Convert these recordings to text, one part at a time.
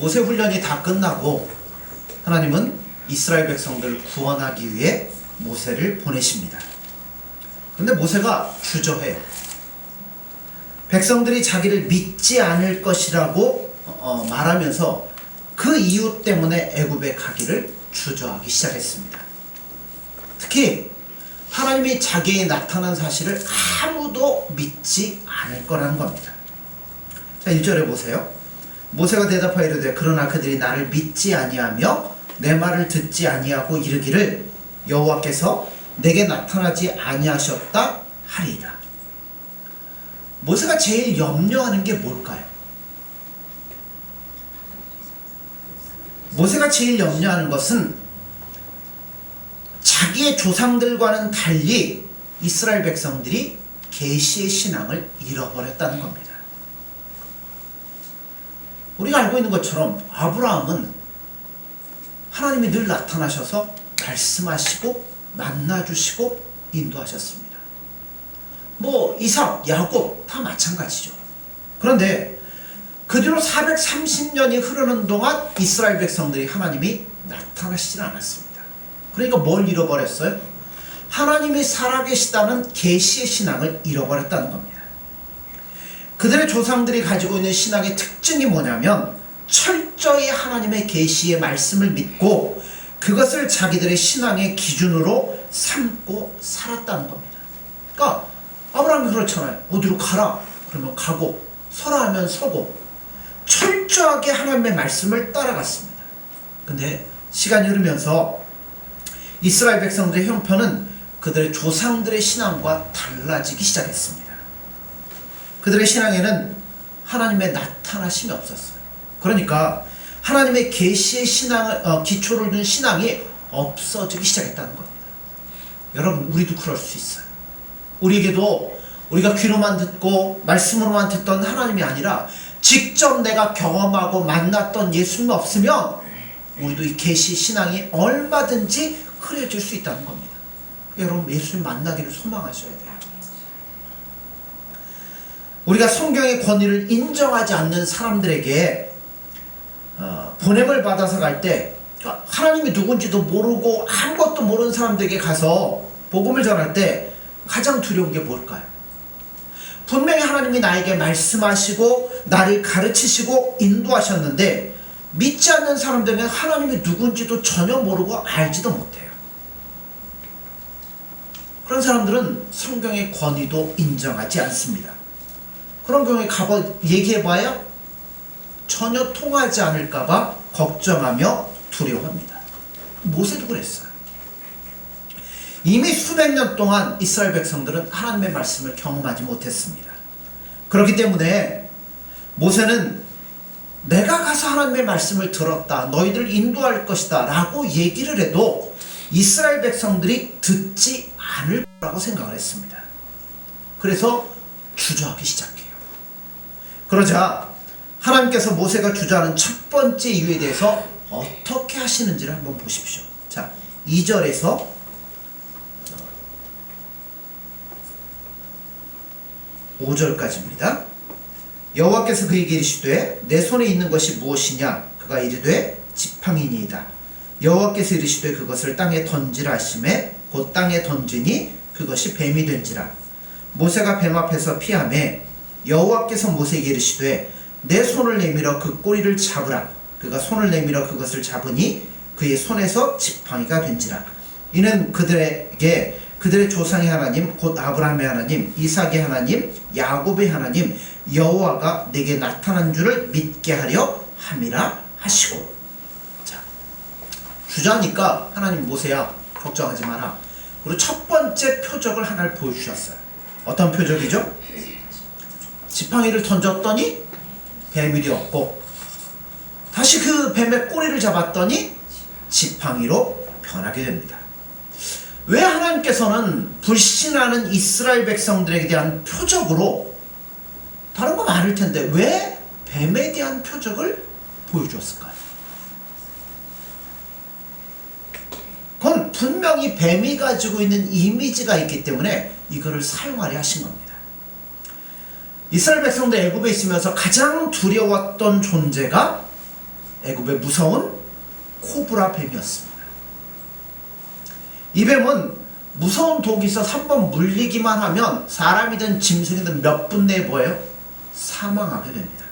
모세 훈련이 다 끝나고 하나님은 이스라엘 백성들을 구원하기 위해 모세를 보내십니다. 근데 모세가 주저해요. 백성들이 자기를 믿지 않을 것이라고 말하면서 그 이유 때문에 애굽에 가기를 주저하기 시작했습니다. 특히 하나님이 자기에게 나타난 사실을 아무도 믿지 않을 거라는 겁니다. 자, 1절에 보세요. 모세가 대답하여 이르되 그러나 그들이 나를 믿지 아니하며 내 말을 듣지 아니하고 이르기를 여호와께서 내게 나타나지 아니하셨다 하리이다. 모세가 제일 염려하는 게 뭘까요? 모세가 제일 염려하는 것은 자기의 조상들과는 달리 이스라엘 백성들이 계시의 신앙을 잃어버렸다는 겁니다. 우리가 알고 있는 것처럼 아브라함은 하나님이 늘 나타나셔서 말씀하시고 만나주시고 인도하셨습니다. 이삭, 야곱 다 마찬가지죠. 그런데 그 뒤로 430년이 흐르는 동안 이스라엘 백성들이 하나님이 나타나시질 않았습니다. 그러니까 뭘 잃어버렸어요? 하나님이 살아계시다는 계시의 신앙을 잃어버렸다는 겁니다. 그들의 조상들이 가지고 있는 신앙의 특징이 뭐냐면 철저히 하나님의 계시의 말씀을 믿고 그것을 자기들의 신앙의 기준으로 삼고 살았다는 겁니다. 그러니까 아브라함이 그렇잖아요. 어디로 가라 그러면 가고 서라 하면 서고 철저하게 하나님의 말씀을 따라갔습니다. 근데 시간이 흐르면서 이스라엘 백성들의 형편은 그들의 조상들의 신앙과 달라지기 시작했습니다. 그들의 신앙에는 하나님의 나타나심이 없었어요. 그러니까 하나님의 계시의 신앙을 기초를 둔 신앙이 없어지기 시작했다는 겁니다. 여러분, 우리도 그럴 수 있어요. 우리에게도 우리가 귀로만 듣고 말씀으로만 듣던 하나님이 아니라 직접 내가 경험하고 만났던 예수님이 없으면 우리도 이 계시 신앙이 얼마든지 흐려질 수 있다는 겁니다. 여러분, 예수님 만나기를 소망하셔야 돼요. 우리가 성경의 권위를 인정하지 않는 사람들에게 보냄을 받아서 갈 때 하나님이 누군지도 모르고 아무것도 모르는 사람들에게 가서 복음을 전할 때 가장 두려운 게 뭘까요? 분명히 하나님이 나에게 말씀하시고 나를 가르치시고 인도하셨는데 믿지 않는 사람들은 하나님이 누군지도 전혀 모르고 알지도 못해요. 그런 사람들은 성경의 권위도 인정하지 않습니다. 그런 경우에 얘기해봐야 전혀 통하지 않을까봐 걱정하며 두려워합니다. 모세도 그랬어요. 이미 수백 년 동안 이스라엘 백성들은 하나님의 말씀을 경험하지 못했습니다. 그렇기 때문에 모세는 내가 가서 하나님의 말씀을 들었다, 너희들 인도할 것이다 라고 얘기를 해도 이스라엘 백성들이 듣지 않을 거라고 생각을 했습니다. 그래서 주저하기 시작해요. 그러자 하나님께서 모세가 주저하는 첫 번째 이유에 대해서 어떻게 하시는지를 한번 보십시오. 자, 2절에서 5절까지입니다. 여호와께서 그에게 이르시되 내 손에 있는 것이 무엇이냐? 그가 이르되 지팡이니이다. 여호와께서 이르시되 그것을 땅에 던지라 하시매 곧 땅에 던지니 그것이 뱀이 된지라. 모세가 뱀 앞에서 피하매 여호와께서 모세에게 이르시되 내 손을 내밀어 그 꼬리를 잡으라. 그가 손을 내밀어 그것을 잡으니 그의 손에서 지팡이가 된지라. 이는 그들에게 그들의 조상의 하나님 곧 아브라함의 하나님 이삭의 하나님 야곱의 하나님 여호와가 내게 나타난 줄을 믿게 하려 함이라 하시고. 자, 주저하니까 하나님 모세야 걱정하지 마라. 그리고 첫 번째 표적을 하나를 보여주셨어요. 어떤 표적이죠? 지팡이를 던졌더니 뱀이 되었고 다시 그 뱀의 꼬리를 잡았더니 지팡이로 변하게 됩니다. 왜 하나님께서는 불신하는 이스라엘 백성들에 대한 표적으로 다른 거 많을 텐데 왜 뱀에 대한 표적을 보여주었을까요? 그건 분명히 뱀이 가지고 있는 이미지가 있기 때문에 이거를 사용하려 하신 겁니다. 이스라엘 백성들 애굽에 있으면서 가장 두려웠던 존재가 애굽의 무서운 코브라 뱀이었습니다. 이 뱀은 무서운 독이 있어서 한번 물리기만 하면 사람이든 짐승이든 몇 분 내에 뭐예요? 사망하게 됩니다.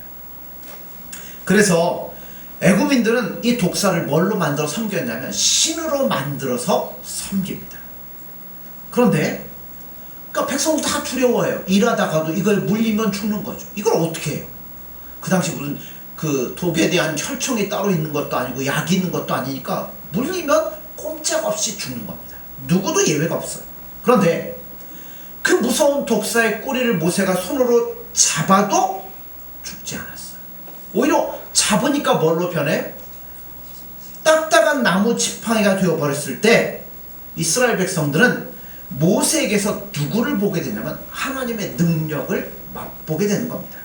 그래서 애굽인들은 이 독사를 뭘로 만들어 섬겼냐면 신으로 만들어서 섬깁니다. 그런데 그러니까 백성도 다 두려워해요. 일하다가도 이걸 물리면 죽는 거죠. 이걸 어떻게 해요? 그 당시 무슨 그 독에 대한 혈청이 따로 있는 것도 아니고 약이 있는 것도 아니니까 물리면 꼼짝없이 죽는 겁니다. 누구도 예외가 없어요. 그런데 그 무서운 독사의 꼬리를 모세가 손으로 잡아도 죽지 않았어요. 오히려 잡으니까 뭘로 변해? 딱딱한 나무 지팡이가 되어버렸을 때 이스라엘 백성들은 모세에게서 누구를 보게 되냐면 하나님의 능력을 맛보게 되는 겁니다.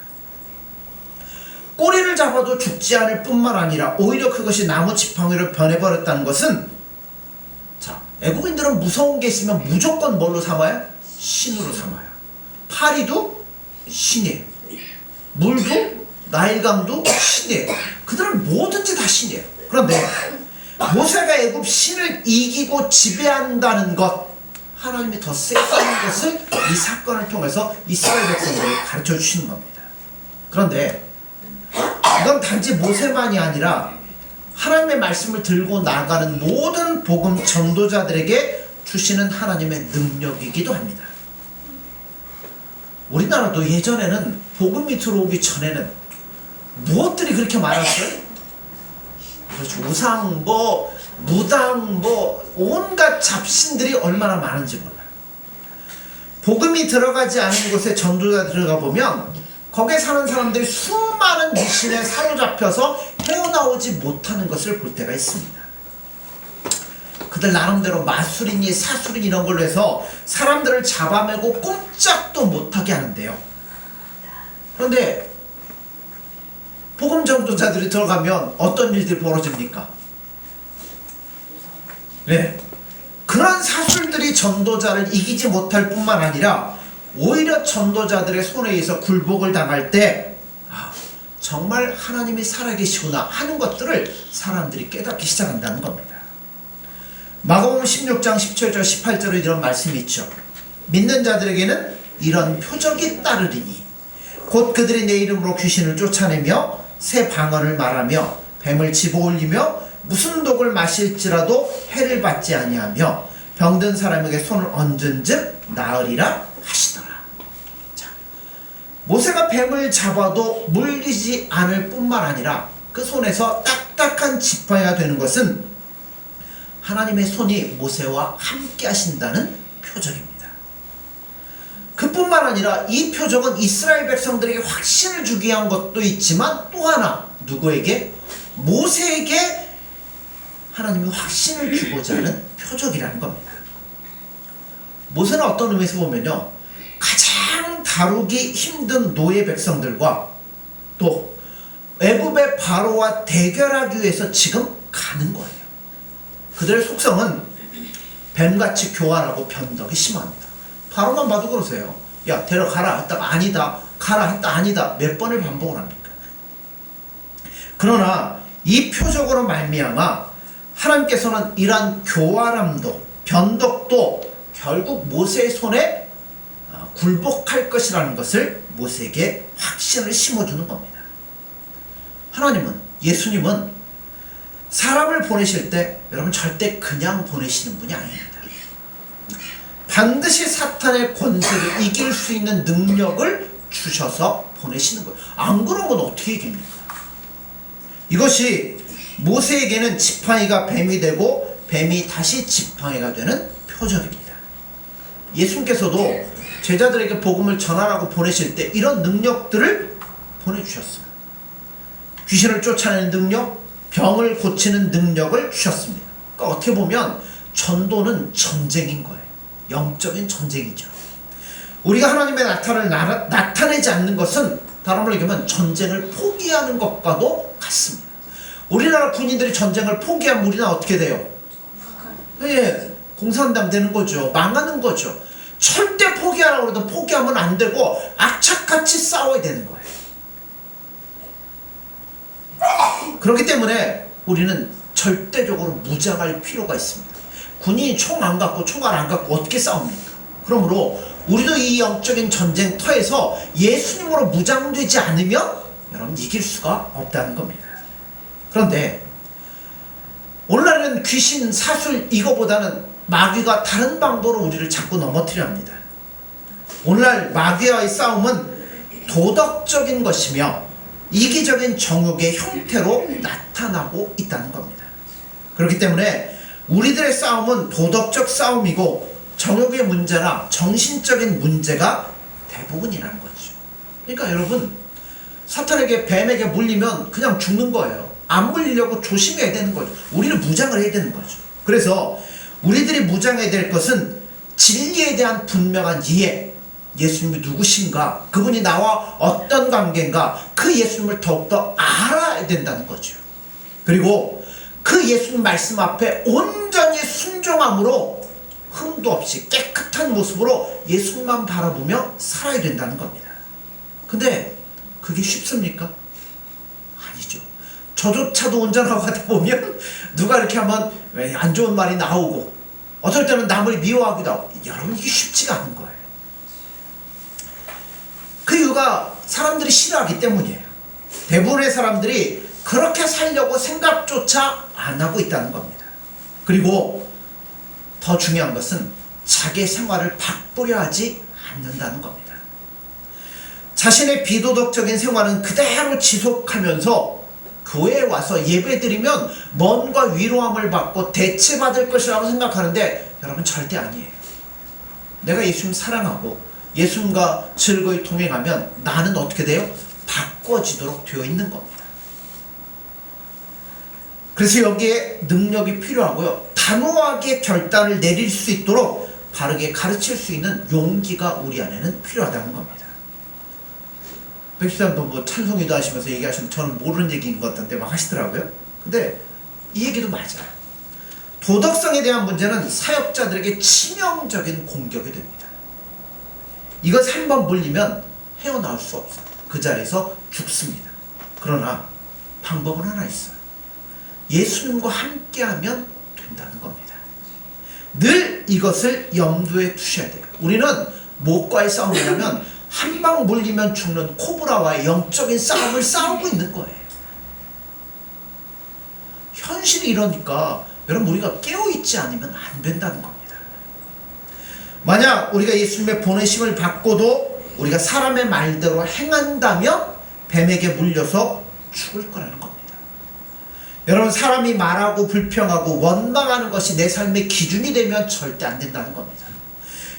꼬리를 잡아도 죽지 않을 뿐만 아니라 오히려 그것이 나무 지팡이로 변해버렸다는 것은, 자, 애국인들은 무서운 게 있으면 무조건 뭘로 삼아요? 신으로 삼아요. 파리도 신이에요. 물도 나일강도 신이에요. 그들은 뭐든지 다 신이에요. 그런데 모세가 애굽 신을 이기고 지배한다는 것, 하나님이 더 세다는 것을 이 사건을 통해서 이스라엘 백성들에게 가르쳐 주시는 겁니다. 그런데 이건 단지 모세만이 아니라 하나님의 말씀을 들고 나가는 모든 복음 전도자들에게 주시는 하나님의 능력이기도 합니다. 우리나라도 예전에는 복음이 들어오기 전에는 무엇들이 그렇게 많았어요? 우상, 무당, 온갖 잡신들이 얼마나 많은지 몰라요. 복음이 들어가지 않은 곳에 전도자 들어가 보면 거기에 사는 사람들이 수많은 미신에 사로잡혀서 헤어나오지 못하는 것을 볼 때가 있습니다. 그들 나름대로 마술이니 사술이니 이런 걸로 해서 사람들을 잡아매고 꼼짝도 못하게 하는데요. 그런데 복음 전도자들이 들어가면 어떤 일들이 벌어집니까? 네, 그런 사술들이 전도자를 이기지 못할 뿐만 아니라 오히려 전도자들의 손에 의해서 굴복을 당할 때 정말 하나님이 살아계시구나 하는 것들을 사람들이 깨닫기 시작한다는 겁니다. 마가복음 16장 17절 18절에 이런 말씀이 있죠. 믿는 자들에게는 이런 표적이 따르리니 곧 그들이 내 이름으로 귀신을 쫓아내며 새 방언을 말하며 뱀을 집어올리며 무슨 독을 마실지라도 해를 받지 아니하며 병든 사람에게 손을 얹은즉 나으리라 하시더라. 자, 모세가 뱀을 잡아도 물리지 않을 뿐만 아니라 그 손에서 딱딱한 지팡이가 되는 것은 하나님의 손이 모세와 함께 하신다는 표적입니다. 그뿐만 아니라 이 표적은 이스라엘 백성들에게 확신을 주기 위한 것도 있지만 또 하나 누구에게? 모세에게 하나님이 확신을 주고자 하는 표적이라는 겁니다. 모세는 어떤 의미에서 보면요, 가장 다루기 힘든 노예 백성들과 또 애굽의 바로와 대결하기 위해서 지금 가는 거예요. 그들의 속성은 뱀같이 교활하고 변덕이 심합니다. 바로만 봐도 그러세요. 야, 데려가라 했다가 아니다, 가라 했다 아니다, 몇 번을 반복을 합니까? 그러나 이 표적으로 말미암아 하나님께서는 이러한 교활함도 변덕도 결국 모세의 손에 굴복할 것이라는 것을 모세에게 확신을 심어주는 겁니다. 하나님은, 예수님은 사람을 보내실 때 여러분 절대 그냥 보내시는 분이 아닙니다. 반드시 사탄의 권세를 이길 수 있는 능력을 주셔서 보내시는 거예요. 안 그러면 어떻게 이깁니까? 이것이 모세에게는 지팡이가 뱀이 되고 뱀이 다시 지팡이가 되는 표적입니다. 예수님께서도 제자들에게 복음을 전하라고 보내실 때 이런 능력들을 보내주셨어요. 귀신을 쫓아내는 능력, 병을 고치는 능력을 주셨습니다. 그러니까 어떻게 보면 전도는 전쟁인 거예요. 영적인 전쟁이죠. 우리가 하나님의 나타를 나타내지 않는 것은 다른 말로 얘기하면 전쟁을 포기하는 것과도 같습니다. 우리나라 군인들이 전쟁을 포기하면 우리나라 어떻게 돼요? 예, 공산당 되는 거죠. 망하는 거죠. 절대 포기하라고 해도 포기하면 안 되고 악착같이 싸워야 되는 거예요. 그렇기 때문에 우리는 절대적으로 무장할 필요가 있습니다. 군인이 총 안 갖고 총알 안 갖고 어떻게 싸웁니까? 그러므로 우리도 이 영적인 전쟁터에서 예수님으로 무장되지 않으면 여러분 이길 수가 없다는 겁니다. 그런데 오늘날은 귀신, 사술 이거보다는 마귀가 다른 방법으로 우리를 자꾸 넘어뜨려 합니다. 오늘날 마귀와의 싸움은 도덕적인 것이며 이기적인 정욕의 형태로 나타나고 있다는 겁니다. 그렇기 때문에 우리들의 싸움은 도덕적 싸움이고 정욕의 문제나 정신적인 문제가 대부분이라는 거죠. 그러니까 여러분, 사탄에게, 뱀에게 물리면 그냥 죽는 거예요. 안 물리려고 조심해야 되는 거죠. 우리는 무장을 해야 되는 거죠. 그래서 우리들이 무장해야 될 것은 진리에 대한 분명한 이해, 예수님이 누구신가, 그분이 나와 어떤 관계인가, 그 예수님을 더욱더 알아야 된다는 거죠. 그리고 그 예수님 말씀 앞에 온전히 순종함으로 흠도 없이 깨끗한 모습으로 예수님만 바라보며 살아야 된다는 겁니다. 근데 그게 쉽습니까? 아니죠. 저조차도 운전하고 하다 보면 누가 이렇게 하면 왜 안 좋은 말이 나오고 어떨 때는 남을 미워하기도 하고, 여러분 이게 쉽지가 않은 거예요. 그 이유가 사람들이 싫어하기 때문이에요. 대부분의 사람들이 그렇게 살려고 생각조차 안 하고 있다는 겁니다. 그리고 더 중요한 것은 자기의 생활을 바꾸려 하지 않는다는 겁니다. 자신의 비도덕적인 생활은 그대로 지속하면서 교회에 와서 예배드리면 뭔가 위로함을 받고 대체받을 것이라고 생각하는데 여러분 절대 아니에요. 내가 예수님 사랑하고 예수님과 즐거이 동행하면 나는 어떻게 돼요? 바꿔지도록 되어 있는 겁니다. 그래서 여기에 능력이 필요하고요. 단호하게 결단을 내릴 수 있도록 바르게 가르칠 수 있는 용기가 우리 안에는 필요하다는 겁니다. 백시장도 뭐 찬송이도 하시면서 얘기하시면 저는 모르는 얘기인 것 같은데 막 하시더라고요. 근데 이 얘기도 맞아요. 도덕성에 대한 문제는 사역자들에게 치명적인 공격이 됩니다. 이것 한 번 물리면 헤어나올 수 없어요. 그 자리에서 죽습니다. 그러나 방법은 하나 있어요. 예수님과 함께하면 된다는 겁니다. 늘 이것을 염두에 두셔야 돼요. 우리는 무엇과의 싸움이냐면 한 방 물리면 죽는 코브라와의 영적인 싸움을 싸우고 있는 거예요. 현실이 이러니까 여러분 우리가 깨어있지 않으면 안 된다는 겁니다. 만약 우리가 예수님의 보내심을 받고도 우리가 사람의 말대로 행한다면 뱀에게 물려서 죽을 거라는 겁니다. 여러분, 사람이 말하고 불평하고 원망하는 것이 내 삶의 기준이 되면 절대 안 된다는 겁니다.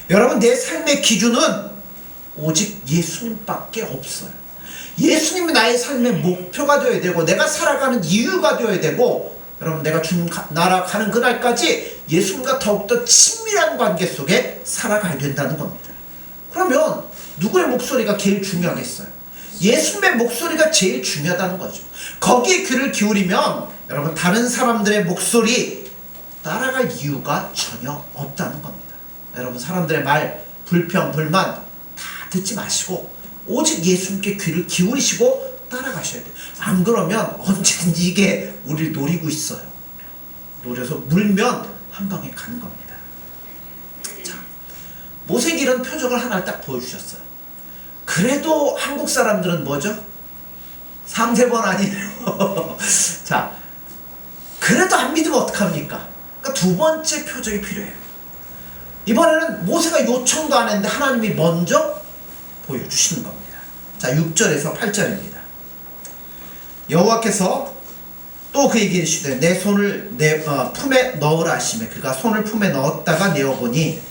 여러분, 내 삶의 기준은 오직 예수님밖에 없어요. 예수님이 나의 삶의 목표가 되어야 되고 내가 살아가는 이유가 되어야 되고, 여러분, 내가 주님 나라 가는 그날까지 예수님과 더욱더 친밀한 관계 속에 살아가야 된다는 겁니다. 그러면 누구의 목소리가 제일 중요하겠어요? 예수님의 목소리가 제일 중요하다는 거죠. 거기에 귀를 기울이면 여러분 다른 사람들의 목소리 따라갈 이유가 전혀 없다는 겁니다. 여러분, 사람들의 말, 불평, 불만 다 듣지 마시고 오직 예수님께 귀를 기울이시고 따라가셔야 돼요. 안 그러면 언제든 이게 우리를 노리고 있어요. 노려서 물면 한 방에 가는 겁니다. 자, 모세에게 이런 표적을 하나 딱 보여주셨어요. 그래도 한국 사람들은 뭐죠? 3-4번 아니에요. 자, 그래도 안 믿으면 어떡합니까? 그러니까 두 번째 표적이 필요해요. 이번에는 모세가 요청도 안 했는데 하나님이 먼저 보여주시는 겁니다. 자, 6절에서 8절입니다. 여호와께서 또 그에게 이르시되 내 손을 내 품에 넣으라 하시매 그가 손을 품에 넣었다가 내어보니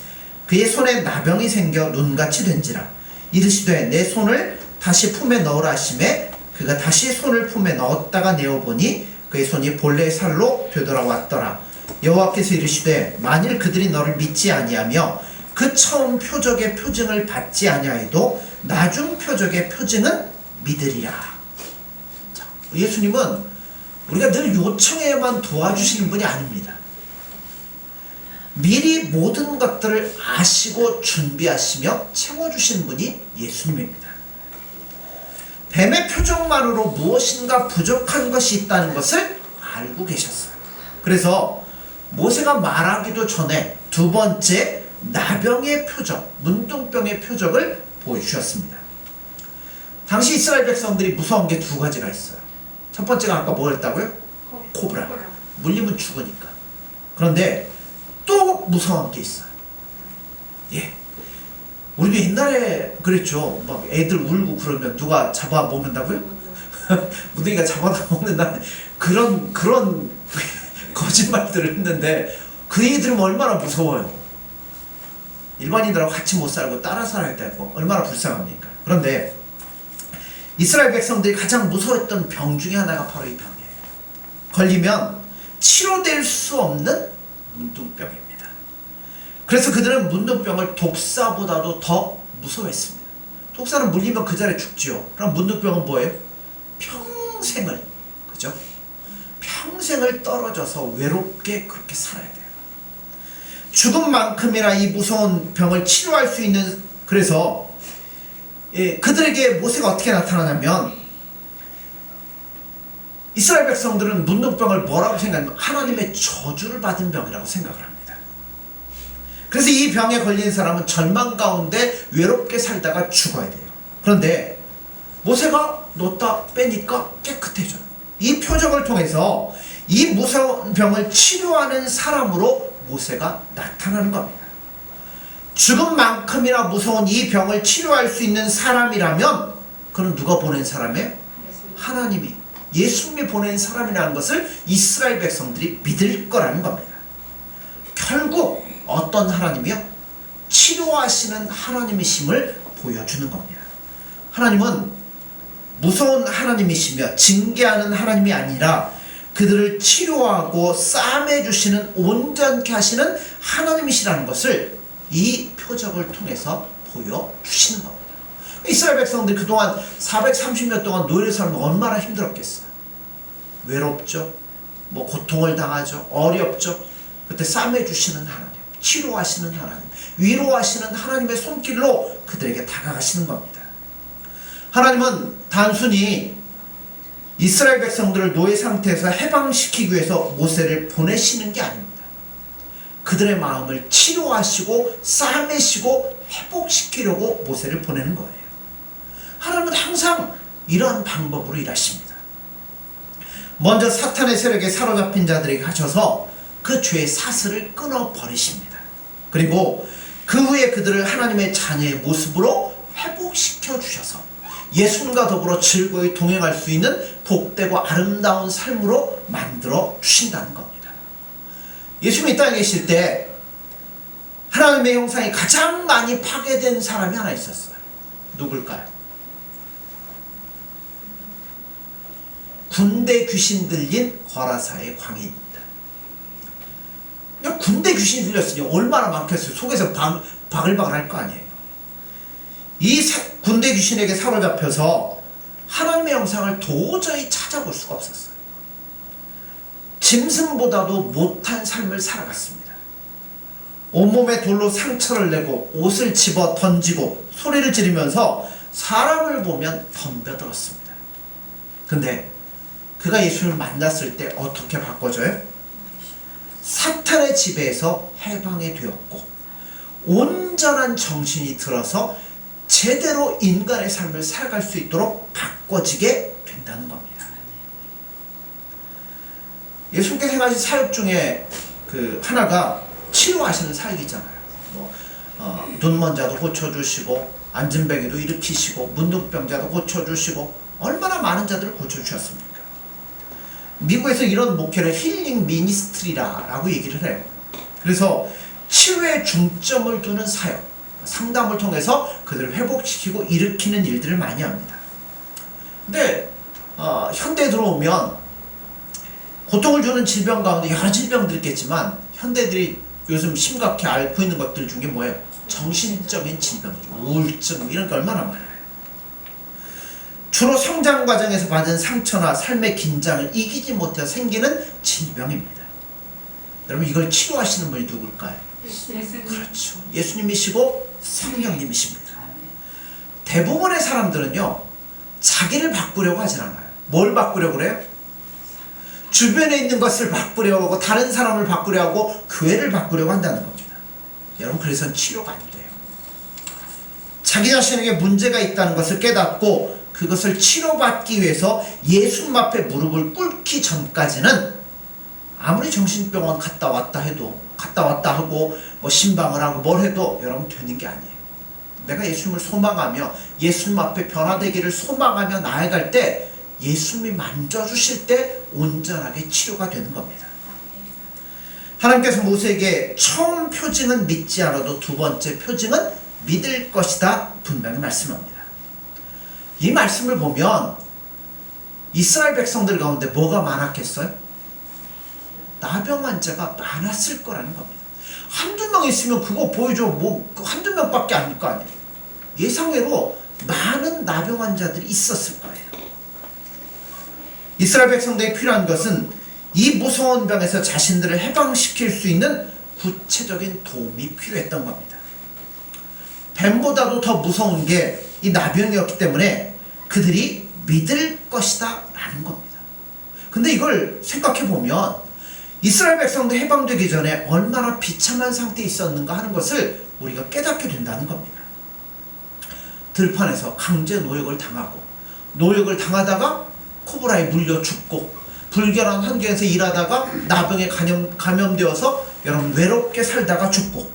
그의 손에 나병이 생겨 눈같이 된지라. 이르시되 내 손을 다시 품에 넣으라 하시매 그가 다시 손을 품에 넣었다가 내어보니 그의 손이 본래의 살로 되돌아왔더라. 여호와께서 이르시되 만일 그들이 너를 믿지 아니하며 그 처음 표적의 표징을 받지 아니하여도 나중 표적의 표징은 믿으리라. 자, 예수님은 우리가 늘 요청해야만 도와주시는 분이 아닙니다. 미리 모든 것들을 아시고 준비하시며 채워주시는 분이 예수님입니다. 뱀의 표정만으로 무엇인가 부족한 것이 있다는 것을 알고 계셨어요. 그래서 모세가 말하기도 전에 두 번째 나병의 표적, 문둥병의 표적을 보여주셨습니다. 당시 이스라엘 백성들이 무서운 게 두 가지가 있어요. 첫 번째가 아까 뭐였다고요? 코브라. 물리면 죽으니까. 그런데 또 무서운 게 있어요. 예. 우리도 옛날에 그랬죠. 막 애들 울고 그러면 누가 잡아 먹는다고요? 무더기가 잡아다 먹는다는 그런 거짓말들을 했는데 그 얘기 들으면 얼마나 무서워요. 일반인들하고 같이 못 살고 따라 살아야 되고 얼마나 불쌍합니까? 그런데 이스라엘 백성들이 가장 무서워했던 병 중에 하나가 바로 이 병이에요. 걸리면 치료될 수 없는 문둥병입니다. 그래서 그들은 문둥병을 독사보다도 더 무서워했습니다. 독사는 물리면 그 자리에 죽지요. 그럼 문둥병은 뭐예요? 평생을, 그죠? 평생을 떨어져서 외롭게 그렇게 살아야 돼요. 죽음만큼이나 이 무서운 병을 치료할 수 있는, 그래서 그들에게 모세가 어떻게 나타나냐면 이스라엘 백성들은 문둥병을 뭐라고 생각하냐면 하나님의 저주를 받은 병이라고 생각을 합니다. 그래서 이 병에 걸린 사람은 절망 가운데 외롭게 살다가 죽어야 돼요. 그런데 모세가 놓다 빼니까 깨끗해져요. 이 표적을 통해서 이 무서운 병을 치료하는 사람으로 모세가 나타나는 겁니다. 죽음만큼이나 무서운 이 병을 치료할 수 있는 사람이라면 그는 누가 보낸 사람이에요? 하나님이, 예수님이 보낸 사람이라는 것을 이스라엘 백성들이 믿을 거라는 겁니다. 결국 어떤 하나님이요? 치료하시는 하나님이심을 보여주는 겁니다. 하나님은 무서운 하나님이시며 징계하는 하나님이 아니라 그들을 치료하고 싸매주시는, 온전케 하시는 하나님이시라는 것을 이 표적을 통해서 보여주시는 겁니다. 이스라엘 백성들이 그동안 430년 동안 노예를 살면 얼마나 힘들었겠어요. 외롭죠. 뭐 고통을 당하죠. 어렵죠. 그때 싸매주시는 하나님, 치료하시는 하나님, 위로하시는 하나님의 손길로 그들에게 다가가시는 겁니다. 하나님은 단순히 이스라엘 백성들을 노예 상태에서 해방시키기 위해서 모세를 보내시는 게 아닙니다. 그들의 마음을 치료하시고 싸매시고 회복시키려고 모세를 보내는 거예요. 하나님은 항상 이러한 방법으로 일하십니다. 먼저 사탄의 세력에 사로잡힌 자들에게 하셔서 그 죄의 사슬을 끊어버리십니다. 그리고 그 후에 그들을 하나님의 자녀의 모습으로 회복시켜 주셔서 예수님과 더불어 즐거이 동행할 수 있는 복되고 아름다운 삶으로 만들어 주신다는 겁니다. 예수님이 이 땅에 계실 때 하나님의 형상이 가장 많이 파괴된 사람이 하나 있었어요. 누굴까요? 군대 귀신 들린 거라사의 광인입니다. 군대 귀신이 들렸으니 얼마나 많겠어요. 속에서 바글바글 할 거 아니에요. 이 군대 귀신에게 사로잡혀서 하나님의 형상을 도저히 찾아볼 수가 없었어요. 짐승보다도 못한 삶을 살아갔습니다. 온몸에 돌로 상처를 내고 옷을 집어 던지고 소리를 지르면서 사람을 보면 덤벼들었습니다. 근데 그가 예수를 만났을 때 어떻게 바꿔져요? 사탄의 지배에서 해방이 되었고 온전한 정신이 들어서 제대로 인간의 삶을 살아갈 수 있도록 바꿔지게 된다는 겁니다. 예수님께서 행하신 사역 중에 그 하나가 치료하시는 사역이잖아요. 눈먼 자도 고쳐주시고 안진뱅이도 일으키시고 문둥병자도 고쳐주시고 얼마나 많은 자들을 고쳐주셨습니까? 미국에서 이런 목회를 힐링 미니스트리라고 얘기를 해요. 그래서 치유에 중점을 두는 사역, 상담을 통해서 그들을 회복시키고 일으키는 일들을 많이 합니다. 근데 현대에 들어오면 고통을 주는 질병 가운데 여러 질병들이 있겠지만 현대들이 요즘 심각히 앓고 있는 것들 중에 뭐예요? 정신적인 질병이죠. 우울증 이런 게 얼마나 많아요. 주로 성장 과정에서 받은 상처나 삶의 긴장을 이기지 못해서 생기는 질병입니다. 여러분 이걸 치료하시는 분이 누굴까요? 예수님. 그렇죠. 예수님이시고 성령님이십니다. 대부분의 사람들은요 자기를 바꾸려고 하진 않아요. 뭘 바꾸려고 그래요? 주변에 있는 것을 바꾸려고 하고 다른 사람을 바꾸려고 하고 교회를 바꾸려고 한다는 겁니다. 여러분, 그래서는 치료가 안 돼요. 자기 자신에게 문제가 있다는 것을 깨닫고 그것을 치료받기 위해서 예수님 앞에 무릎을 꿇기 전까지는 아무리 정신병원 갔다 왔다 하고 뭐 신방을 하고 뭘 해도 여러분 되는 게 아니에요. 내가 예수님을 소망하며 예수님 앞에 변화되기를 소망하며 나아갈 때 예수님이 만져주실 때 온전하게 치료가 되는 겁니다. 하나님께서 모세에게 처음 표징은 믿지 않아도 두 번째 표징은 믿을 것이다 분명히 말씀합니다. 이 말씀을 보면 이스라엘 백성들 가운데 뭐가 많았겠어요? 나병 환자가 많았을 거라는 겁니다. 한두 명 있으면 그거 보여줘 뭐 한두 명밖에 아닐 거 아니에요. 예상외로 많은 나병 환자들이 있었을 거예요. 이스라엘 백성들이 필요한 것은 이 무서운 병에서 자신들을 해방시킬 수 있는 구체적인 도움이 필요했던 겁니다. 뱀보다도 더 무서운 게 이 나병이었기 때문에 그들이 믿을 것이다 라는 겁니다. 근데 이걸 생각해 보면 이스라엘 백성들 해방되기 전에 얼마나 비참한 상태에 있었는가 하는 것을 우리가 깨닫게 된다는 겁니다. 들판에서 강제 노역을 당하고 노역을 당하다가 코브라에 물려 죽고 불결한 환경에서 일하다가 나병에 감염되어서 여러분 외롭게 살다가 죽고,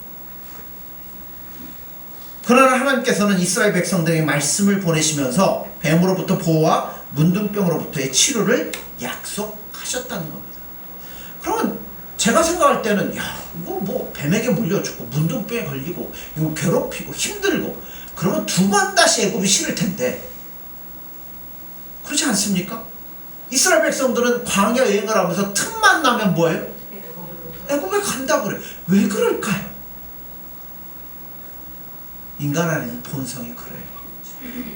그러나 하나님께서는 이스라엘 백성들에게 말씀을 보내시면서 뱀으로부터 보호와 문둥병으로부터의 치료를 약속하셨다는 겁니다. 그러면 제가 생각할 때는 야 이거 뭐 뱀에게 물려 죽고 문둥병에 걸리고 이거 괴롭히고 힘들고 그러면 두 번 다시 애굽이 싫을 텐데 그렇지 않습니까? 이스라엘 백성들은 광야 여행을 하면서 틈만 나면 뭐예요? 애굽에 간다고 그래요. 왜 그럴까요? 인간 안에는 본성이 그래요.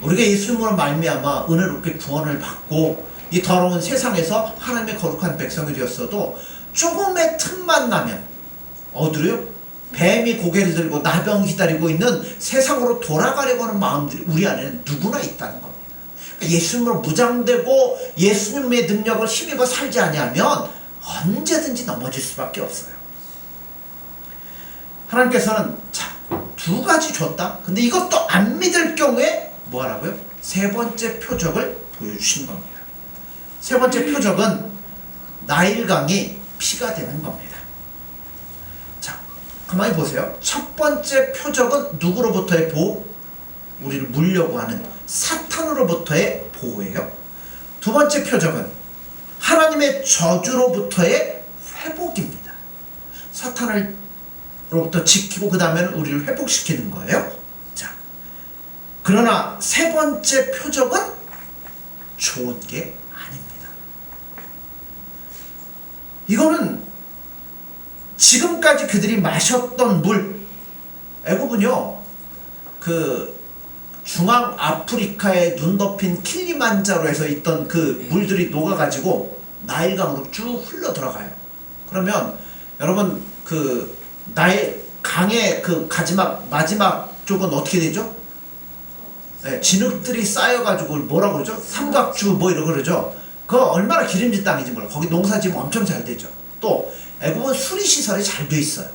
우리가 예수님으로 말미암아 은혜롭게 구원을 받고 이 더러운 세상에서 하나님의 거룩한 백성이 되었어도 조금의 틈만 나면 어디로요? 뱀이 고개를 들고 나병 기다리고 있는 세상으로 돌아가려고 하는 마음들이 우리 안에는 누구나 있다는 겁니다. 예수님으로 무장되고 예수님의 능력을 힘입어 살지 아니하면 언제든지 넘어질 수밖에 없어요. 하나님께서는 자, 두 가지 줬다. 근데 이것도 안 믿을 경우에 뭐 하라고요? 세 번째 표적을 보여주신 겁니다. 세 번째 표적은 나일강이 피가 되는 겁니다. 자, 가만히 보세요. 첫 번째 표적은 누구로부터의 보호? 우리를 물려고 하는 사탄으로부터의 보호예요. 두 번째 표적은 하나님의 저주로부터의 회복입니다. 사탄으로부터 지키고 그 다음에는 우리를 회복시키는 거예요. 자, 그러나 세 번째 표적은 좋은 게 아닙니다. 이거는 지금까지 그들이 마셨던 물, 애굽은요 그 중앙 아프리카에 눈 덮인 킬리만자로에서 있던 그 물들이 녹아가지고 나일강으로 쭉 흘러 들어가요. 그러면 여러분 그 나일 강의 그 마지막 쪽은 어떻게 되죠? 네, 진흙들이 쌓여가지고 뭐라고 그러죠? 삼각주 뭐 이러고 그러죠. 그거 얼마나 기름진 땅인지 몰라. 거기 농사지면 엄청 잘 되죠. 또 애굽은 수리시설이 잘 돼 있어요.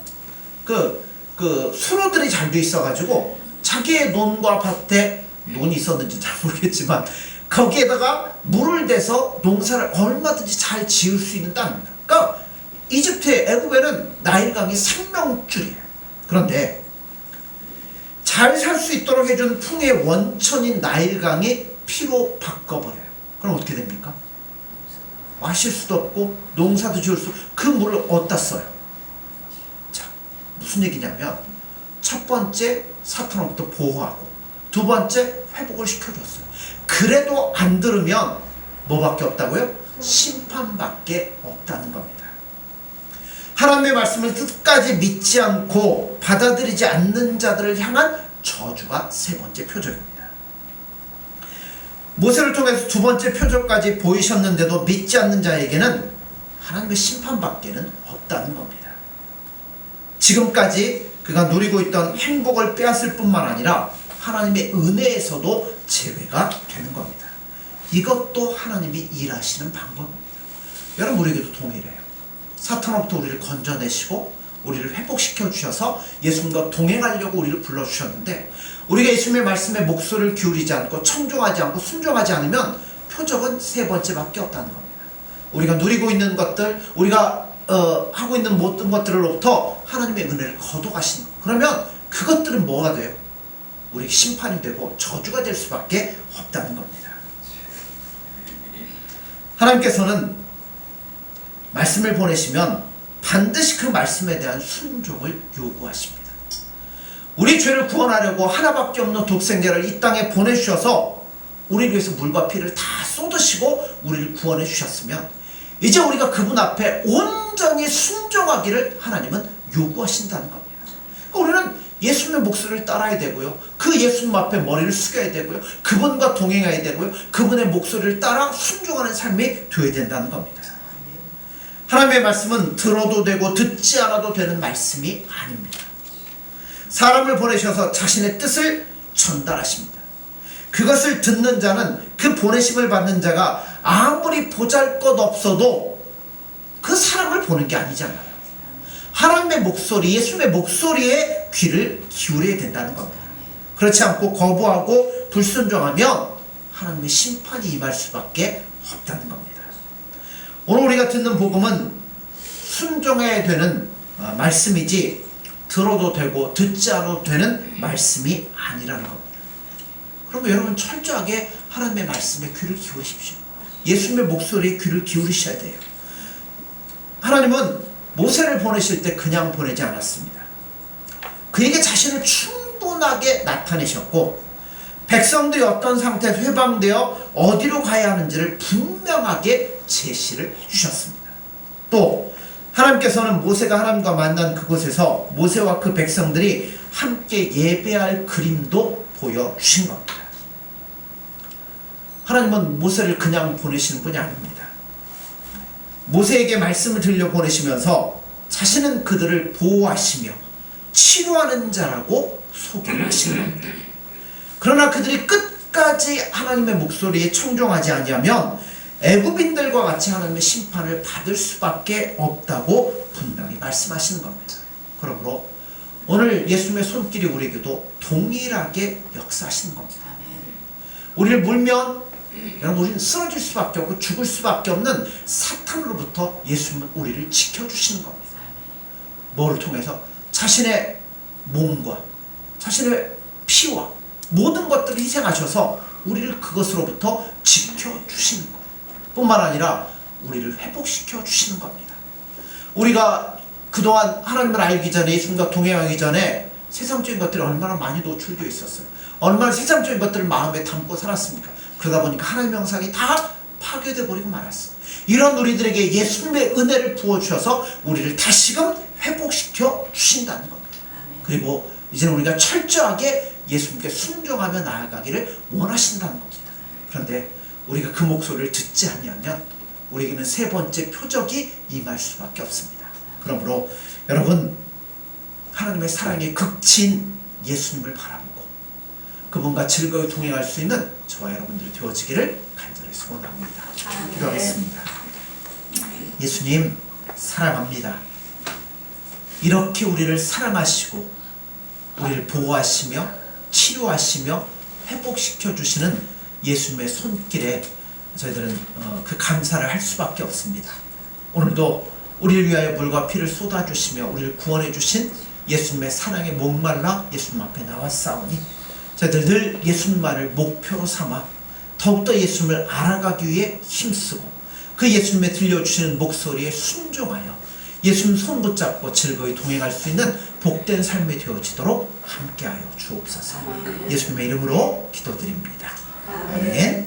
그 수로들이 잘 돼 있어가지고 자기의 논과 밭에 논이 있었는지 잘 모르겠지만 거기에다가 물을 대서 농사를 얼마든지 잘 지을 수 있는 땅입니다. 그러니까 이집트의 애굽에는 나일강이 생명줄이에요. 그런데 잘 살 수 있도록 해준 풍의 원천인 나일강이 피로 바꿔버려요. 그럼 어떻게 됩니까? 마실 수도 없고 농사도 지을 수, 그 물을 어디다 써요? 자, 무슨 얘기냐면 첫 번째 사탄으로부터 보호하고 두 번째 회복을 시켜줬어요. 그래도 안 들으면 뭐밖에 없다고요? 심판밖에 없다는 겁니다. 하나님의 말씀을 끝까지 믿지 않고 받아들이지 않는 자들을 향한 저주가 세 번째 표적입니다. 모세를 통해서 두 번째 표적까지 보이셨는데도 믿지 않는 자에게는 하나님의 심판밖에는 없다는 겁니다. 지금까지 그가 누리고 있던 행복을 빼앗을 뿐만 아니라 하나님의 은혜에서도 제외가 되는 겁니다. 이것도 하나님이 일하시는 방법입니다. 여러분, 우리에게도 동일해요. 사탄으로부터 우리를 건져내시고 우리를 회복시켜 주셔서 예수님과 동행하려고 우리를 불러주셨는데, 우리가 예수님의 말씀에 목소리를 기울이지 않고 청종하지 않고 순종하지 않으면 표적은 세 번째밖에 없다는 겁니다. 우리가 누리고 있는 것들, 우리가 하고 있는 모든 것들로부터 하나님의 은혜를 거둬가시는 것. 그러면 그것들은 뭐가 돼요? 우리 심판이 되고 저주가 될 수밖에 없다는 겁니다. 하나님께서는 말씀을 보내시면 반드시 그 말씀에 대한 순종을 요구하십니다. 우리 죄를 구원하려고 하나밖에 없는 독생자를 이 땅에 보내주셔서 우리를 위해서 물과 피를 다 쏟으시고 우리를 구원해 주셨으면 이제 우리가 그분 앞에 온전히 순종하기를 하나님은 요구하신다는 겁니다. 우리는 예수님의 목소리를 따라야 되고요, 그 예수님 앞에 머리를 숙여야 되고요, 그분과 동행해야 되고요, 그분의 목소리를 따라 순종하는 삶이 되어야 된다는 겁니다. 하나님의 말씀은 들어도 되고 듣지 않아도 되는 말씀이 아닙니다. 사람을 보내셔서 자신의 뜻을 전달하십니다. 그것을 듣는 자는, 그 보내심을 받는 자가 아무리 보잘것없어도 그 사람을 보는 게 아니잖아요. 하나님의 목소리, 예수님의 목소리에 귀를 기울여야 된다는 겁니다. 그렇지 않고 거부하고 불순종하면 하나님의 심판이 임할 수밖에 없다는 겁니다. 오늘 우리가 듣는 복음은 순종해야 되는 말씀이지 들어도 되고 듣지 않아도 되는 말씀이 아니라는 겁니다. 그러면 여러분, 철저하게 하나님의 말씀에 귀를 기울이십시오. 예수님의 목소리에 귀를 기울이셔야 돼요. 하나님은 모세를 보내실 때 그냥 보내지 않았습니다. 그에게 자신을 충분하게 나타내셨고, 백성들이 어떤 상태에서 회방되어 어디로 가야 하는지를 분명하게 제시를 해주셨습니다. 또 하나님께서는 모세가 하나님과 만난 그곳에서 모세와 그 백성들이 함께 예배할 그림도 보여주신 겁니다. 하나님은 모세를 그냥 보내시는 분이 아닙니다. 모세에게 말씀을 들려 보내시면서 자신은 그들을 보호하시며 치료하는 자라고 소개를 하시는 겁니다. 그러나 그들이 끝까지 하나님의 목소리에 청종하지 아니하면 애굽인들과 같이 하나님의 심판을 받을 수밖에 없다고 분명히 말씀하시는 겁니다. 그러므로 오늘 예수님의 손길이 우리에게도 동일하게 역사하시는 겁니다. 우리를 물면 여러분, 우리는 쓰러질 수밖에 없고 죽을 수밖에 없는 사탄으로부터 예수님은 우리를 지켜주시는 겁니다. 뭐를 통해서? 자신의 몸과 자신의 피와 모든 것들을 희생하셔서 우리를 그것으로부터 지켜주시는 것 뿐만 아니라 우리를 회복시켜 주시는 겁니다. 우리가 그동안 하나님을 알기 전에, 예수님과 동행하기 전에 세상적인 것들이 얼마나 많이 노출되어 있었어요. 얼마나 세상적인 것들을 마음에 담고 살았습니까? 그러다 보니까 하나님의 형상이 다 파괴되어 버리고 말았어요. 이런 우리들에게 예수님의 은혜를 부어주셔서 우리를 다시금 회복시켜 주신다는 겁니다. 그리고 이제는 우리가 철저하게 예수님께 순종하며 나아가기를 원하신다는 겁니다. 그런데 우리가 그 목소리를 듣지 아니하면 우리에게는 세 번째 표적이 임할 수밖에 없습니다. 그러므로 여러분, 하나님의 사랑의 극치인 예수님을 바라보고 그분과 즐거이 동행할 수 있는 저와 여러분들이 되어지기를 간절히 소원합니다. 기도하겠습니다. 예수님, 사랑합니다. 이렇게 우리를 사랑하시고 우리를 보호하시며 치료하시며 회복시켜 주시는 예수님의 손길에 저희들은 그 감사를 할 수밖에 없습니다. 오늘도 우리를 위하여 물과 피를 쏟아주시며 우리를 구원해 주신 예수님의 사랑에 목말라 예수님 앞에 나왔사오니 저희들 늘 예수님만을 목표로 삼아 더욱더 예수님을 알아가기 위해 힘쓰고 그 예수님의 들려주시는 목소리에 순종하여 예수님 손 붙잡고 즐거이 동행할 수 있는 복된 삶이 되어지도록 함께하여 주옵소서. 예수님의 이름으로 기도드립니다. 아멘.